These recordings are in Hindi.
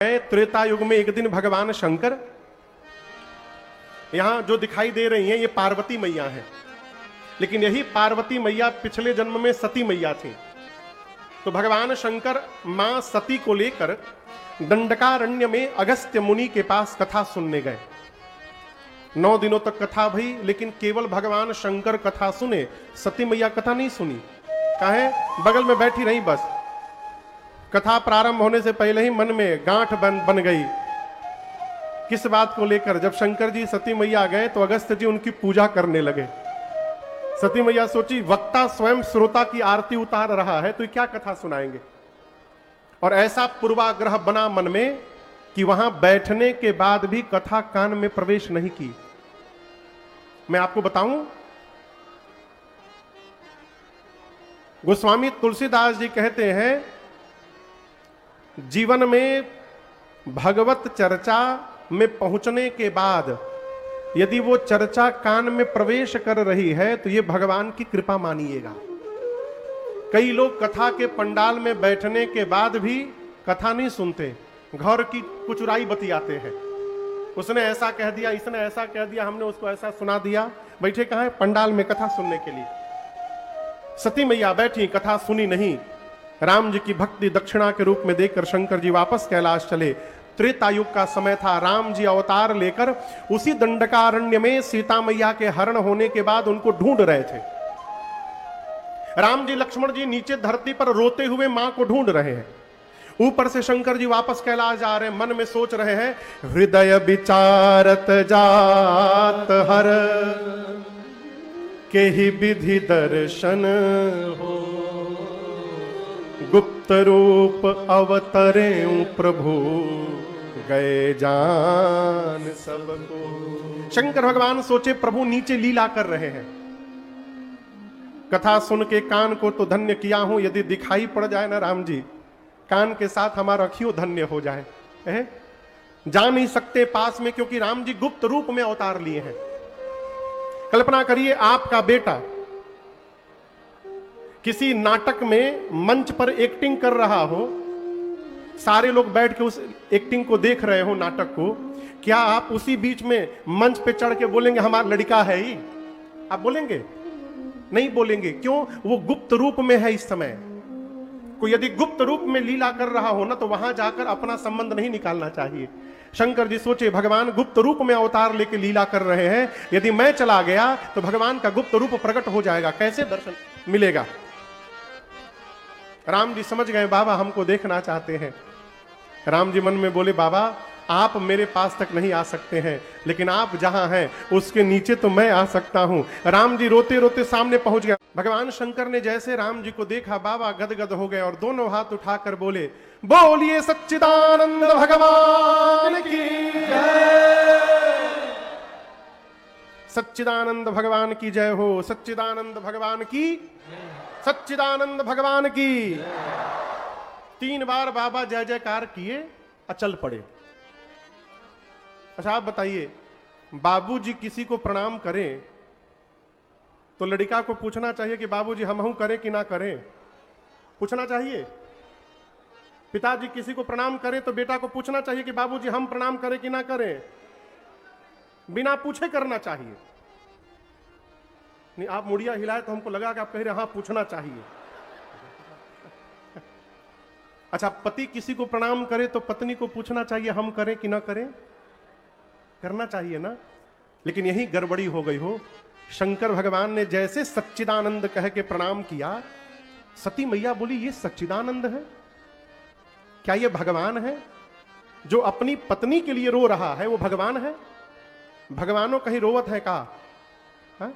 त्रेता युग में एक दिन भगवान शंकर, यहां जो दिखाई दे रही हैं ये पार्वती मैया हैं, लेकिन यही पार्वती मैया पिछले जन्म में सती मैया थी। तो भगवान शंकर मां सती को लेकर दंडकारण्य में अगस्त्य मुनि के पास कथा सुनने गए। 9 दिनों तक कथा भई, लेकिन केवल भगवान शंकर कथा सुने, सती मैया कथा नहीं सुनी। काहे? बगल में बैठी रही बस। कथा प्रारंभ होने से पहले ही मन में गांठ बन गई। किस बात को लेकर? जब शंकर जी सती मैया आ गए तो अगस्त्य जी उनकी पूजा करने लगे। सती मैया सोची वक्ता स्वयं श्रोता की आरती उतार रहा है तो क्या कथा सुनाएंगे। और ऐसा पूर्वाग्रह बना मन में कि वहां बैठने के बाद भी कथा कान में प्रवेश नहीं की। मैं आपको बताऊं, गोस्वामी तुलसीदास जी कहते हैं जीवन में भगवत चर्चा में पहुंचने के बाद यदि वो चर्चा कान में प्रवेश कर रही है तो ये भगवान की कृपा मानिएगा। कई लोग कथा के पंडाल में बैठने के बाद भी कथा नहीं सुनते, घर की कुचुराई बतियाते हैं। उसने ऐसा कह दिया, इसने ऐसा कह दिया, हमने उसको ऐसा सुना दिया। बैठे कहां है? पंडाल में कथा सुनने के लिए। सती मैया बैठी, कथा सुनी नहीं। राम जी की भक्ति दक्षिणा के रूप में देकर शंकर जी वापस कैलाश चले। त्रेता युग का समय था। राम जी अवतार लेकर उसी दंडकारण्य में सीता मैया के हरण होने के बाद उनको ढूंढ रहे थे। राम जी लक्ष्मण जी नीचे धरती पर रोते हुए मां को ढूंढ रहे हैं। ऊपर से शंकर जी वापस कैलाश जा रहे हैं। मन में सोच रहे हैं हृदय विचारत जात हर के ही विधि दर्शन हो, गुप्त रूप अवतरे प्रभु गए जान सबको। शंकर भगवान सोचे प्रभु नीचे लीला कर रहे हैं। कथा सुन के कान को तो धन्य किया हूं, यदि दिखाई पड़ जाए ना राम जी, कान के साथ हमारा अखियों धन्य हो जाए। जा नहीं सकते पास में, क्योंकि राम जी गुप्त रूप में अवतार लिए हैं। कल्पना करिए आपका बेटा किसी नाटक में मंच पर एक्टिंग कर रहा हो, सारे लोग बैठ के उस एक्टिंग को देख रहे हो, नाटक को। क्या आप उसी बीच में मंच पे चढ़ के बोलेंगे हमारा लड़का है ही? आप बोलेंगे? नहीं बोलेंगे। क्यों? वो गुप्त रूप में है इस समय। कोई यदि गुप्त रूप में लीला कर रहा हो ना तो वहां जाकर अपना संबंध नहीं निकालना चाहिए। शंकर जी सोचे भगवान गुप्त रूप में अवतार लेके लीला कर रहे हैं, यदि मैं चला गया तो भगवान का गुप्त रूप प्रकट हो जाएगा, कैसे दर्शन मिलेगा। राम जी समझ गए बाबा हमको देखना चाहते हैं। राम जी मन में बोले बाबा आप मेरे पास तक नहीं आ सकते हैं, लेकिन आप जहां हैं उसके नीचे तो मैं आ सकता हूं। राम जी रोते रोते सामने पहुंच गया। भगवान शंकर ने जैसे राम जी को देखा, बाबा गदगद हो गए और दोनों हाथ उठाकर बोले बोलिए सच्चिदानंद भगवान की जय। सच्चिदानंद भगवान की जय हो। सच्चिदानंद भगवान की, सच्चिदानंद भगवान की। 3 बार बाबा जय जयकार किए, अचल पड़े। अच्छा आप बताइए, बाबूजी किसी को प्रणाम करें तो लड़का को पूछना चाहिए कि बाबूजी हम करें कि ना करें? पूछना चाहिए। पिताजी किसी को प्रणाम करें तो बेटा को पूछना चाहिए कि बाबूजी हम प्रणाम करें कि ना करें? बिना पूछे करना चाहिए। नहीं, आप मुड़िया हिलाए तो हमको लगा कि आप कह रहे हाँ पूछना चाहिए। अच्छा, पति किसी को प्रणाम करे तो पत्नी को पूछना चाहिए हम करें कि ना करें? करना चाहिए ना। लेकिन यही गड़बड़ी हो गई हो। शंकर भगवान ने जैसे सच्चिदानंद कह के प्रणाम किया, सती मैया बोली ये सच्चिदानंद है क्या? ये भगवान है? जो अपनी पत्नी के लिए रो रहा है वो भगवान है? भगवानों कहीं रोवत है का? हा?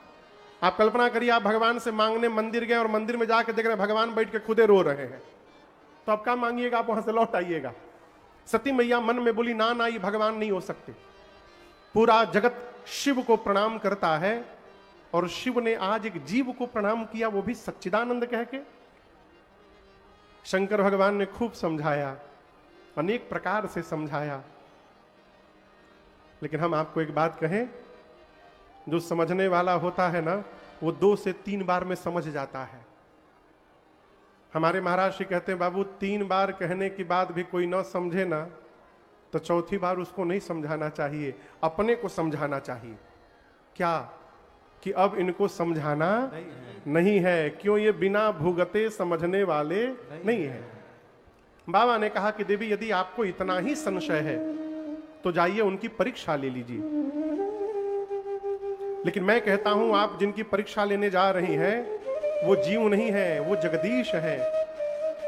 आप कल्पना करिए आप भगवान से मांगने मंदिर गए और मंदिर में जाके देख रहे हैं भगवान बैठ के खुदे रो रहे हैं, तो आप क्या मांगिएगा? आप वहां से लौट आइएगा। सती मैया मन में बोली ना ना ये भगवान नहीं हो सकते। पूरा जगत शिव को प्रणाम करता है और शिव ने आज एक जीव को प्रणाम किया, वो भी सच्चिदानंद कह के। शंकर भगवान ने खूब समझाया, अनेक प्रकार से समझाया, लेकिन हम आपको एक बात कहें, जो समझने वाला होता है ना वो 2 से 3 बार में समझ जाता है। हमारे महाराज श्री कहते हैं बाबू 3 बार कहने के बाद भी कोई ना समझे ना तो चौथी बार उसको नहीं समझाना चाहिए, अपने को समझाना चाहिए। क्या कि अब इनको समझाना नहीं है। क्यों? ये बिना भुगते समझने वाले नहीं है। बाबा ने कहा कि देवी यदि आपको इतना ही संशय है तो जाइए उनकी परीक्षा ले लीजिए। लेकिन मैं कहता हूं आप जिनकी परीक्षा लेने जा रही हैं वो जीव नहीं है, वो जगदीश है।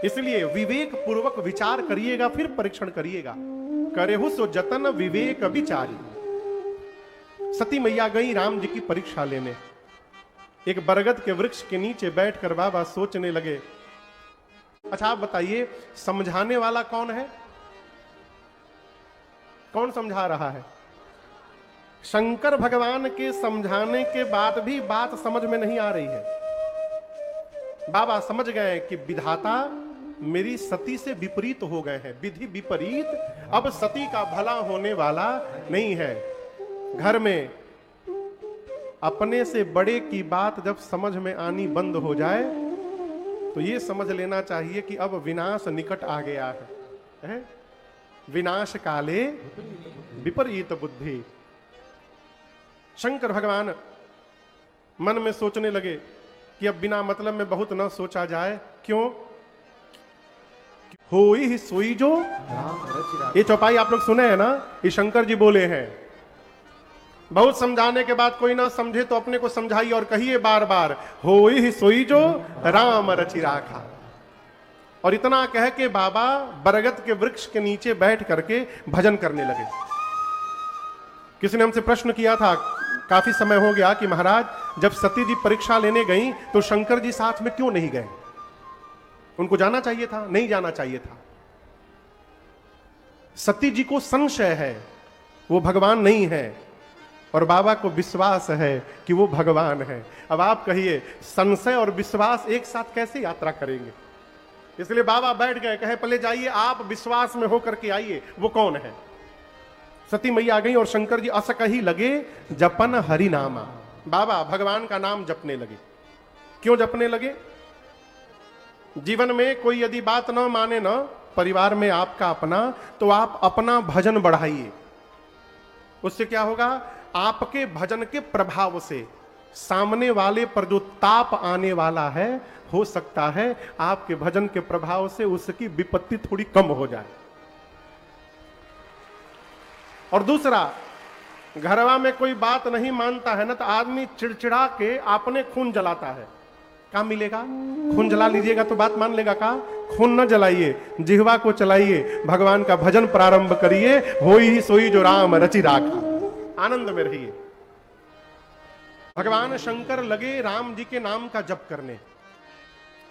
इसलिए विवेक पूर्वक विचार करिएगा, फिर परीक्षण करिएगा। करेहु सो जतन विवेक विचारी। सती मैया गई राम जी की परीक्षा लेने। एक बरगद के वृक्ष के नीचे बैठकर बाबा सोचने लगे। अच्छा आप बताइए, समझाने वाला कौन है? कौन समझा रहा है? शंकर भगवान के समझाने के बाद भी बात समझ में नहीं आ रही है। बाबा समझ गए कि विधाता मेरी सती से विपरीत हो गए हैं, विधि विपरीत, अब सती का भला होने वाला नहीं है। घर में अपने से बड़े की बात जब समझ में आनी बंद हो जाए तो ये समझ लेना चाहिए कि अब विनाश निकट आ गया है? विनाश काले विपरीत बुद्धि। शंकर भगवान मन में सोचने लगे कि अब बिना मतलब में बहुत न सोचा जाए। क्यों? होई ही सोई जो। ये चौपाई आप लोग सुने हैं ना, ये शंकर जी बोले हैं। बहुत समझाने के बाद कोई ना समझे तो अपने को समझाइए और कहिए बार बार, होई ही सोई जो राम रचि राखा। और इतना कह के बाबा बरगद के वृक्ष के नीचे बैठ करके भजन करने लगे। किसी ने हमसे प्रश्न किया था काफी समय हो गया कि महाराज जब सती जी परीक्षा लेने गई तो शंकर जी साथ में क्यों नहीं गए? उनको जाना चाहिए था? नहीं जाना चाहिए था। सती जी को संशय है वो भगवान नहीं है और बाबा को विश्वास है कि वो भगवान है। अब आप कहिए संशय और विश्वास एक साथ कैसे यात्रा करेंगे? इसलिए बाबा बैठ गए, कहे पहले जाइए आप विश्वास में होकर के आइए वो कौन है। सती मैया आ गई और शंकर जी असक ही लगे जपन हरि नामा। बाबा भगवान का नाम जपने लगे। क्यों जपने लगे? जीवन में कोई यदि बात न माने ना, परिवार में आपका अपना, तो आप अपना भजन बढ़ाइए। उससे क्या होगा? आपके भजन के प्रभाव से सामने वाले पर जो ताप आने वाला है, हो सकता है आपके भजन के प्रभाव से उसकी विपत्ति थोड़ी कम हो जाए। और दूसरा, घरवा में कोई बात नहीं मानता है ना तो आदमी चिड़चिड़ा के अपने खून जलाता है। क्या मिलेगा? खून जला लीजिएगा तो बात मान लेगा का? खून न जलाइए, जिह्वा को चलाइए, भगवान का भजन प्रारंभ करिए। होई ही सोई जो राम रचि राखा। आनंद में रहिए। भगवान शंकर लगे राम जी के नाम का जप करने।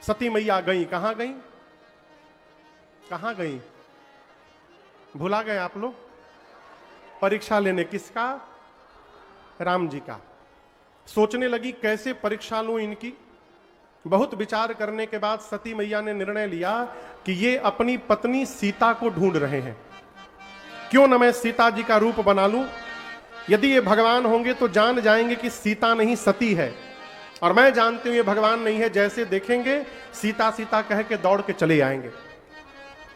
सती मैया गई। कहां गई? कहां गई? भुला गए आप लोग? परीक्षा लेने। किसका? राम जी का। सोचने लगी कैसे परीक्षा लूं इनकी। बहुत विचार करने के बाद सती मैया ने निर्णय लिया कि ये अपनी पत्नी सीता को ढूंढ रहे हैं। क्यों न मैं सीता जी का रूप बना लूं। यदि ये भगवान होंगे तो जान जाएंगे कि सीता नहीं सती है, और मैं जानती हूं ये भगवान नहीं है। जैसे देखेंगे सीता सीता कह के दौड़ के चले आएंगे।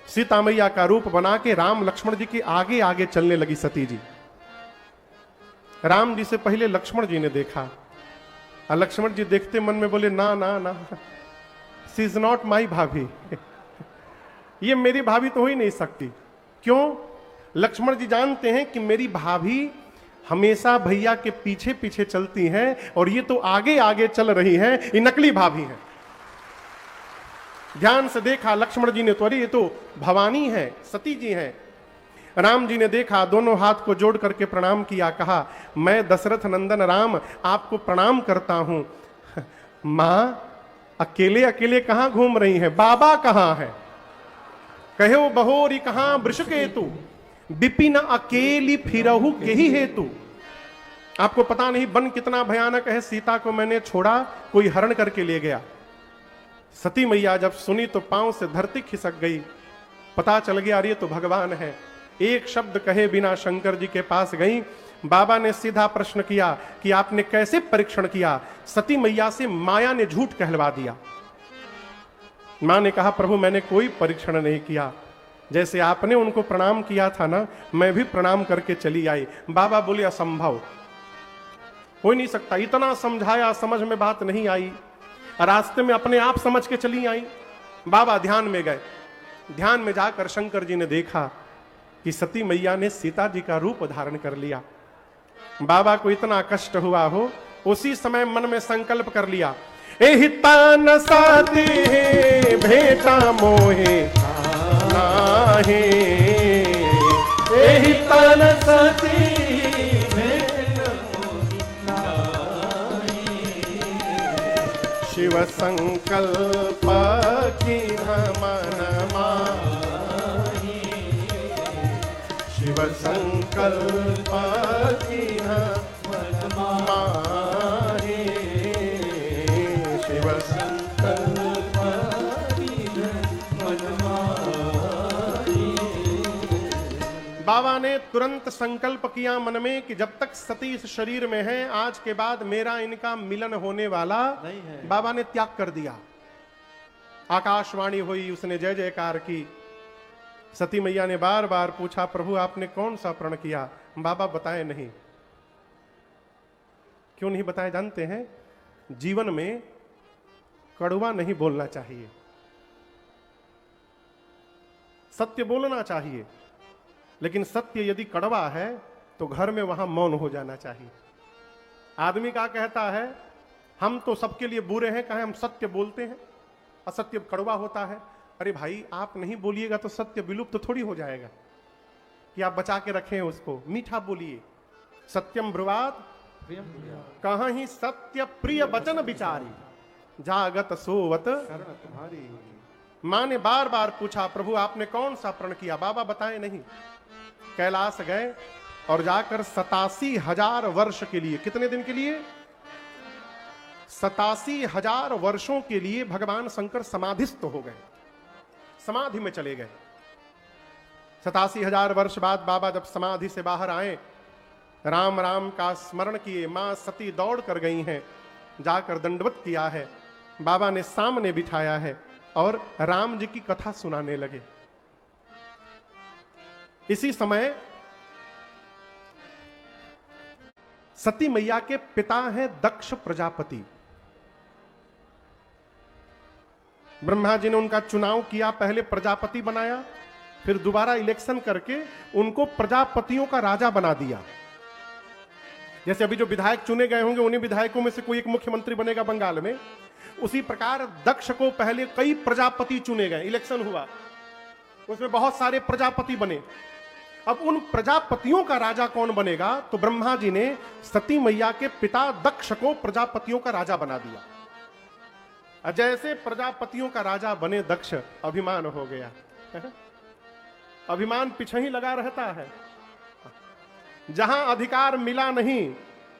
सीता मैया का रूप बना के राम लक्ष्मण जी के आगे आगे चलने लगी सती जी। राम जी से पहले लक्ष्मण जी ने देखा और लक्ष्मण जी देखते मन में बोले ना ना ना, सी इज नॉट माई भाभी। ये मेरी भाभी तो हो ही नहीं सकती। क्यों? लक्ष्मण जी जानते हैं कि मेरी भाभी हमेशा भैया के पीछे पीछे चलती हैं और ये तो आगे आगे चल रही हैं, ये नकली भाभी हैं। ध्यान से देखा लक्ष्मण जी ने तो अरे ये तो भवानी है, सती जी हैं। राम जी ने देखा, दोनों हाथ को जोड़ करके प्रणाम किया, कहा मैं दशरथ नंदन राम आपको प्रणाम करता हूं। मां अकेले अकेले कहां घूम रही हैं? बाबा कहां है? कहो बहोरी कहां वृषकेतु, विपिन अकेली फिरहु के ही हेतु। आपको पता नहीं वन कितना भयानक है। सीता को मैंने छोड़ा, कोई हरण करके ले गया। सती मैया जब सुनी तो पांव से धरती खिसक गई। पता चल गया अरे तो भगवान है। एक शब्द कहे बिना शंकर जी के पास गई। बाबा ने सीधा प्रश्न किया कि आपने कैसे परीक्षण किया? सती मैया से माया ने झूठ कहलवा दिया। मां ने कहा प्रभु मैंने कोई परीक्षण नहीं किया, जैसे आपने उनको प्रणाम किया था ना, मैं भी प्रणाम करके चली आई। बाबा बोले असंभव, हो नहीं सकता, इतना समझाया, समझ में बात नहीं आई, रास्ते में अपने आप समझ के चली आई। बाबा ध्यान में गए, ध्यान में जाकर शंकर जी ने देखा कि सती मैया ने सीता जी का रूप धारण कर लिया। बाबा को इतना कष्ट हुआ हो, उसी समय मन में संकल्प कर लिया, एहि तान साती भेटा मोहे नाहे, एहि तान साती भेटा नाहे, शिव संकल्प की मन माही, शिव संकल्प की मन माही, शिव संकल्प की मन माही। बाबा ने तुरंत संकल्प किया मन में कि जब तक सती इस शरीर में है, आज के बाद मेरा इनका मिलन होने वाला नहीं है। बाबा ने त्याग कर दिया। आकाशवाणी हुई, उसने जय जयकार की। सती मैया ने बार बार पूछा, प्रभु आपने कौन सा प्रण किया? बाबा बताए नहीं। क्यों नहीं बताए जानते हैं? जीवन में कड़वा नहीं बोलना चाहिए, सत्य बोलना चाहिए, लेकिन सत्य यदि कड़वा है तो घर में वहां मौन हो जाना चाहिए। आदमी क्या कहता है, हम तो सबके लिए बुरे हैं, कहें हम सत्य बोलते हैं, असत्य कड़वा होता है। अरे भाई, आप नहीं बोलिएगा तो सत्य विलुप्त तो थोड़ी हो जाएगा कि आप बचा के रखें उसको। मीठा बोलिए, सत्यम ब्रुवात कहां ही सत्य प्रिय वचन विचारी, जागत सोवत शरण तुम्हारी। मां ने बार बार पूछा, प्रभु आपने कौन सा प्रण किया? बाबा बताए नहीं। कैलाश गए और जाकर 87,000 वर्ष के लिए, कितने दिन के लिए? 87,000 वर्षों के लिए भगवान शंकर समाधिस्थ हो गए, समाधि में चले गए। 87,000 वर्ष बाद बाबा जब समाधि से बाहर आए, राम राम का स्मरण किए। मां सती दौड़ कर गई हैं, जाकर दंडवत किया है। बाबा ने सामने बिठाया है और राम जी की कथा सुनाने लगे। इसी समय सती मैया के पिता हैं दक्ष प्रजापति। ब्रह्मा जी ने उनका चुनाव किया, पहले प्रजापति बनाया, फिर दोबारा इलेक्शन करके उनको प्रजापतियों का राजा बना दिया। जैसे अभी जो विधायक चुने गए होंगे, उन्हीं विधायकों में से कोई एक मुख्यमंत्री बनेगा बंगाल में, उसी प्रकार दक्ष को पहले कई प्रजापति चुने गए, इलेक्शन हुआ, उसमें बहुत सारे प्रजापति बने। अब उन प्रजापतियों का राजा कौन बनेगा? तो ब्रह्मा जी ने सती मैया के पिता दक्ष को प्रजापतियों का राजा बना दिया। जैसे प्रजापतियों का राजा बने दक्ष, अभिमान हो गया। अभिमान पीछे ही लगा रहता है। जहां अधिकार मिला नहीं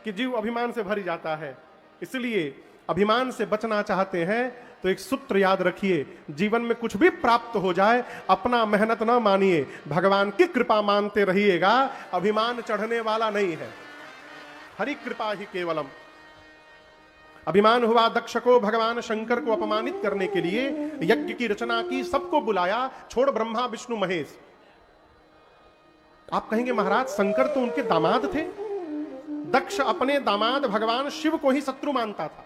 कि जीव अभिमान से भर जाता है। इसलिए अभिमान से बचना चाहते हैं तो एक सूत्र याद रखिए, जीवन में कुछ भी प्राप्त हो जाए, अपना मेहनत ना मानिए, भगवान की कृपा मानते रहिएगा। अभिमान चढ़ने वाला नहीं है, हरि कृपा ही केवलम। अभिमान हुआ दक्ष को, भगवान शंकर को अपमानित करने के लिए यज्ञ की रचना की, सबको बुलाया, छोड़ ब्रह्मा विष्णु महेश। आप कहेंगे महाराज शंकर तो उनके दामाद थे। दक्ष अपने दामाद भगवान शिव को ही शत्रु मानता था।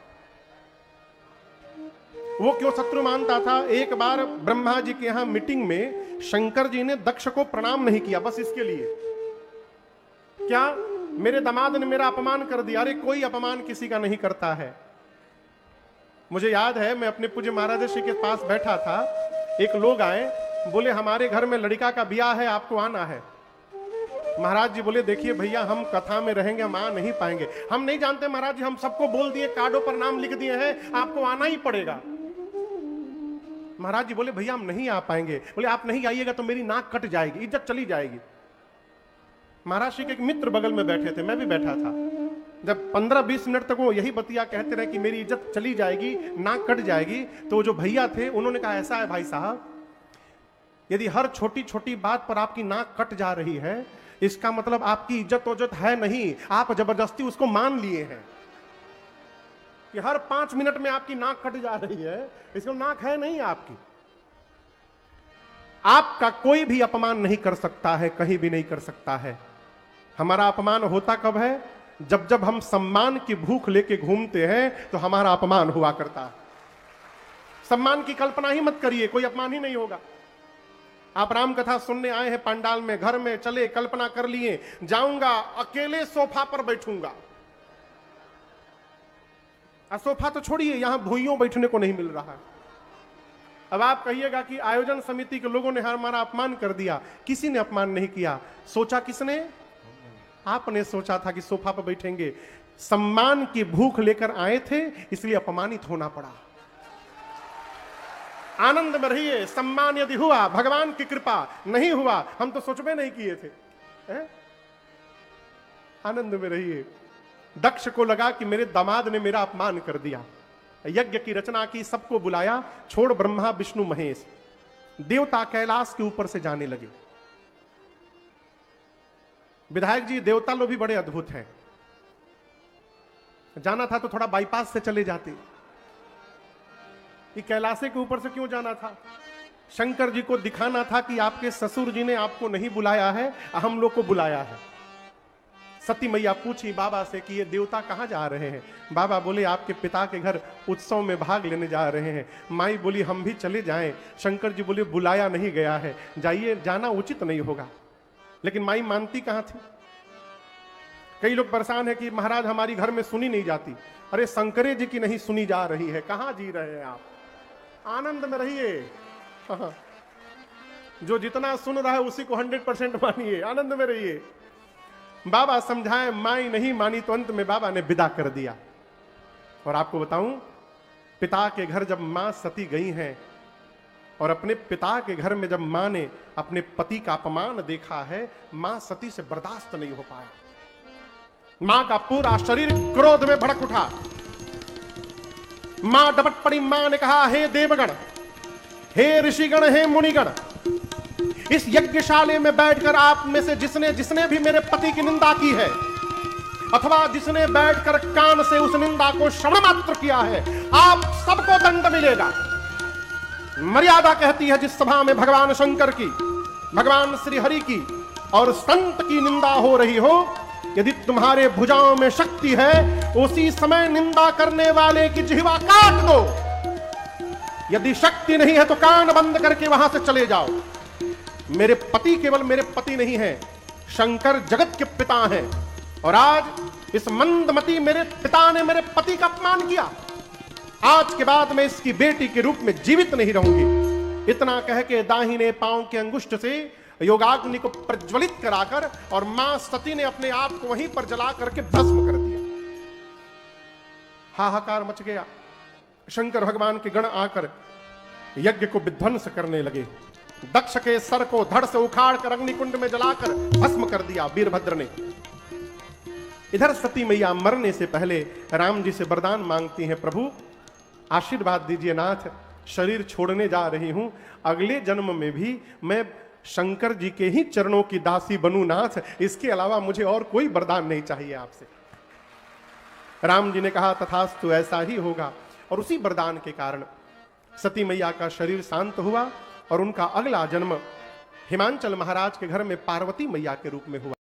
वो क्यों शत्रु मानता था? एक बार ब्रह्मा जी के यहां मीटिंग में शंकर जी ने दक्ष को प्रणाम नहीं किया, बस इसके लिए, क्या मेरे दामाद ने मेरा अपमान कर दिया। अरे कोई अपमान किसी का नहीं करता है। मुझे याद है, मैं अपने पूज्य महाराज श्री के पास बैठा था, एक लोग आए, बोले हमारे घर में लड़का का ब्याह है, आपको आना है। महाराज जी बोले देखिए भैया, हम कथा में रहेंगे, हम आ नहीं पाएंगे। हम नहीं जानते महाराज जी, हम सबको बोल दिए, कार्डों पर नाम लिख दिए हैं, आपको आना ही पड़ेगा। महाराज जी बोले भैया हम नहीं आ पाएंगे। बोले आप नहीं आइएगा तो मेरी नाक कट जाएगी, इज्जत चली जाएगी। महाराज श्री के एक मित्र बगल में बैठे थे, मैं भी बैठा था। जब 15-20 मिनट तक वो यही बतिया कहते रहे कि मेरी इज्जत चली जाएगी, नाक कट जाएगी, तो जो भैया थे उन्होंने कहा ऐसा है भाई साहब, यदि हर छोटी छोटी बात पर आपकी नाक कट जा रही है, इसका मतलब आपकी इज्जत है नहीं, आप जबरदस्ती उसको मान लिए हैं। कि हर 5 मिनट में आपकी नाक कट जा रही है, इसको नाक है नहीं आपकी। आपका कोई भी अपमान नहीं कर सकता है, कहीं भी नहीं कर सकता है। हमारा अपमान होता कब है? जब जब हम सम्मान की भूख लेके घूमते हैं तो हमारा अपमान हुआ करता है। सम्मान की कल्पना ही मत करिए, कोई अपमान ही नहीं होगा। आप राम कथा सुनने आए हैं पंडाल में, घर में चले, कल्पना कर लिए जाऊंगा अकेले सोफा पर बैठूंगा। सोफा तो छोड़िए, यहां भुइयों बैठने को नहीं मिल रहा है। अब आप कहिएगा कि आयोजन समिति के लोगों ने हमारा अपमान कर दिया। किसी ने अपमान नहीं किया। सोचा किसने? आपने सोचा था कि सोफा पर बैठेंगे। सम्मान की भूख लेकर आए थे, इसलिए अपमानित होना पड़ा। आनंद में रहिए। सम्मान यदि हुआ भगवान की कृपा, नहीं हुआ हम तो सोच में नहीं किए थे। आनंद में रहिए। दक्ष को लगा कि मेरे दामाद ने मेरा अपमान कर दिया। यज्ञ की रचना की, सबको बुलाया, छोड़ ब्रह्मा विष्णु महेश। देवता कैलाश के ऊपर से जाने लगे। विधायक जी, देवता लोग भी बड़े अद्भुत हैं। जाना था तो थोड़ा बाईपास से चले जाते। कि कैलाशे के ऊपर से क्यों जाना था? शंकर जी को दिखाना था कि आपके ससुर जी ने आपको नहीं बुलाया है, हम लोग को बुलाया है। सती मैया पूछी बाबा से कि ये देवता कहां जा रहे हैं? बाबा बोले आपके पिता के घर उत्सव में भाग लेने जा रहे हैं। माई बोली हम भी चले जाएं। शंकर जी बोले बुलाया नहीं गया है, जाइए, जाना उचित नहीं होगा। लेकिन माई मानती कहां थी? कई लोग परेशान है कि महाराज हमारी घर में सुनी नहीं जाती। अरे शंकरे जी की नहीं सुनी जा रही है, कहां जी रहे हैं आप? आनंद में रहिए। जो जितना सुन रहा है उसी को 100% मानिए, आनंद में रहिए। बाबा समझाए, माई नहीं मानी तो अंत में बाबा ने विदा कर दिया। और आपको बताऊं, पिता के घर जब मां सती गई हैं और अपने पिता के घर में जब मां ने अपने पति का अपमान देखा है, मां सती से बर्दाश्त नहीं हो पाया। मां का पूरा शरीर क्रोध में भड़क उठा। मां डपट पड़ी। मां ने कहा, हे देवगण, हे ऋषिगण, हे मुनिगण, इस यज्ञशाले में बैठकर आप में से जिसने भी मेरे पति की निंदा की है, अथवा जिसने बैठकर कान से उस निंदा को श्रवण मात्र किया है, आप सबको दंड मिलेगा। मर्यादा कहती है जिस सभा में भगवान शंकर की, भगवान श्री हरि की और संत की निंदा हो रही हो, यदि तुम्हारे भुजाओं में शक्ति है, उसी समय निंदा करने वाले की जिह्वा काट दो। यदि शक्ति नहीं है तो कान बंद करके वहां से चले जाओ। मेरे पति केवल मेरे पति नहीं है, शंकर जगत के पिता हैं। और आज इस मंदमती मेरे पिता ने मेरे पति का अपमान किया। आज के बाद मैं इसकी बेटी के रूप में जीवित नहीं रहूंगी। इतना कह के दाहिने पांव के अंगुष्ठ से योगाग्नि को प्रज्वलित कराकर और मां सती ने अपने आप को वहीं पर जला करके भस्म कर दिया। हाहाकार मच गया। शंकर भगवान के गण आकर यज्ञ को विध्वंस करने लगे। दक्ष के सर को धड़ से उखाड़ कर अग्निकुंड में जलाकर भस्म कर दिया वीरभद्र ने। इधर सती मैया मरने से पहले राम जी से वरदान मांगती हैं, प्रभु आशीर्वाद दीजिए नाथ, शरीर छोड़ने जा रही हूं, अगले जन्म में भी मैं शंकर जी के ही चरणों की दासी बनूं नाथ, इसके अलावा मुझे और कोई वरदान नहीं चाहिए आपसे। राम जी ने कहा तथास्तु, ऐसा ही होगा। और उसी वरदान के कारण सती मैया का शरीर शांत हुआ और उनका अगला जन्म हिमांचल महाराज के घर में पार्वती मैया के रूप में हुआ।